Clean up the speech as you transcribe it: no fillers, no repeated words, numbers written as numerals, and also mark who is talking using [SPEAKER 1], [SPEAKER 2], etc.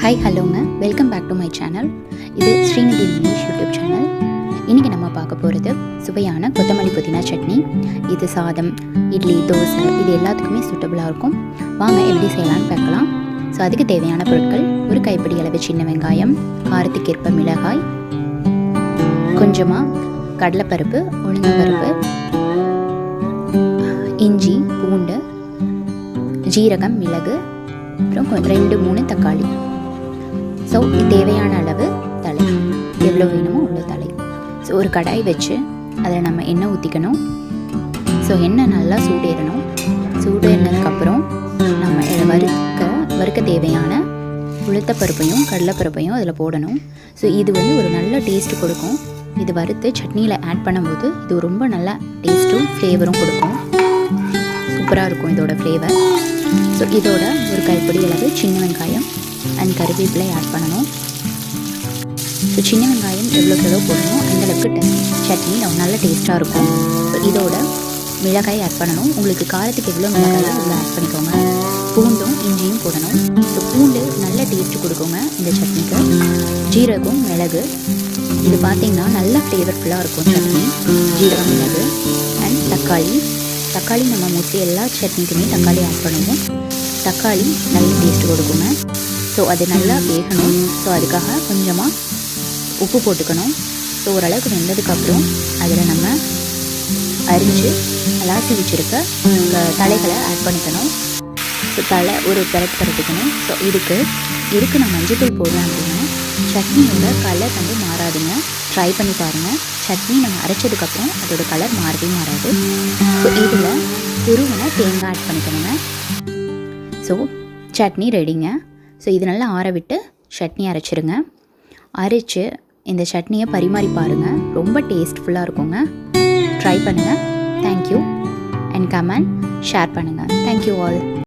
[SPEAKER 1] Hi ஹலோங்க, welcome back to my channel. இது Srinidhi மினிஷ் YouTube channel. இன்றைக்கி நம்ம பார்க்க போகிறது சுவையான கொத்தமல்லி புதினா சட்னி. இது சாதம், இட்லி, தோசை இது எல்லாத்துக்குமே சூட்டபுளாக இருக்கும். வாங்க எப்படி செய்யலான்னு பார்க்கலாம். ஸோ அதுக்கு தேவையான பொருட்கள்: ஒரு கைப்பிடி அளவு சின்ன வெங்காயம், காரத்துக்கேற்ப மிளகாய், கொஞ்சமாக கடலைப்பருப்பு, உளுந்தம்பருப்பு, இஞ்சி, பூண்டு, ஜீரகம், மிளகு, அப்புறம் 2-3 தக்காளி. ஸோ தேவையான அளவு தலை, எவ்வளோ வேணுமோ அவ்வளோ தலை. ஸோ ஒரு கடாய் வச்சு அதில் நம்ம எண்ணெய் ஊற்றிக்கணும். ஸோ எண்ணெய் நல்லா சூடேறணும். சூடேறினதுக்கப்புறம் நம்ம இதை வறுக்க தேவையான உளுத்தப்பருப்பையும் கடலைப்பருப்பையும் அதில் போடணும். ஸோ இது ஒரு நல்ல டேஸ்ட்டு கொடுக்கும். இது வறுத்து சட்னியில் ஆட் பண்ணும்போது இது ரொம்ப நல்ல டேஸ்ட்டும் ஃப்ளேவரும் கொடுக்கும். சூப்பராக இருக்கும் இதோட ஃப்ளேவர். ஸோ இதோட ஒரு கைப்பிடி அளவு சின்ன வெங்காயம் அண்ட் கருவேப்பிலை ஆட் பண்ணணும். ஸோ சின்ன வெங்காயம் எவ்வளோ போடணும் அந்தளவுக்கு சட்னி நல்ல டேஸ்ட்டாக இருக்கும். ஸோ இதோட மிளகாய் ஆட் பண்ணணும். உங்களுக்கு காரத்துக்கு எவ்வளோ மிளகாயோ அவ்வளோ ஆட் பண்ணிக்கோங்க. பூண்டும் இஞ்சியும் போடணும். ஸோ பூண்டு நல்ல டேஸ்ட்டு கொடுக்குங்க இந்த சட்னிக்கு. ஜீரகம், மிளகு இது பார்த்திங்கன்னா நல்ல ஃப்ளேவர்ஃபுல்லாக இருக்கும் சட்னி. ஜீரகம், மிளகு அண்ட் தக்காளி நம்ம மோஸ்ட்லி எல்லா சட்னிக்குமே தக்காளி ஆட் பண்ணுவோம். தக்காளி நல்ல டேஸ்ட்டு கொடுக்குங்க. ஸோ அது நல்லா வேகணும். ஸோ அதுக்காக கொஞ்சமாக உப்பு போட்டுக்கணும். ஸோ ஓரளவுக்கு வெந்ததுக்கப்புறம் அதில் நம்ம அரிஞ்சு அலாசி வச்சுருக்க தலைகளை ஆட் பண்ணிக்கணும். ஸோ தலை ஒரு பரட்டிக்கணும். ஸோ இதுக்கு நான் மஞ்சள் போடுறேன் அப்படின்னா சட்னியோட கலர் மாறாதுங்க. ட்ரை பண்ணி பாருங்கள். சட்னி நம்ம அரைச்சதுக்கப்புறம் அதோட கலர் மாறாது. ஸோ இதில் துருவனை தேங்காய் ஆட் பண்ணிக்கணுங்க. ஸோ சட்னி ரெடிங்க. ஸோ இது நல்லா ஆற விட்டு சட்னி அரைச்சிருங்க. அரைச்சி இந்த சட்னியை பரிமாறி பாருங்கள். ரொம்ப டேஸ்ட்ஃபுல்லாக இருக்குங்க. ட்ரை பண்ணுங்கள். தேங்க்யூ அண்ட் கமெண்ட் ஷேர் பண்ணுங்கள். Thank you all.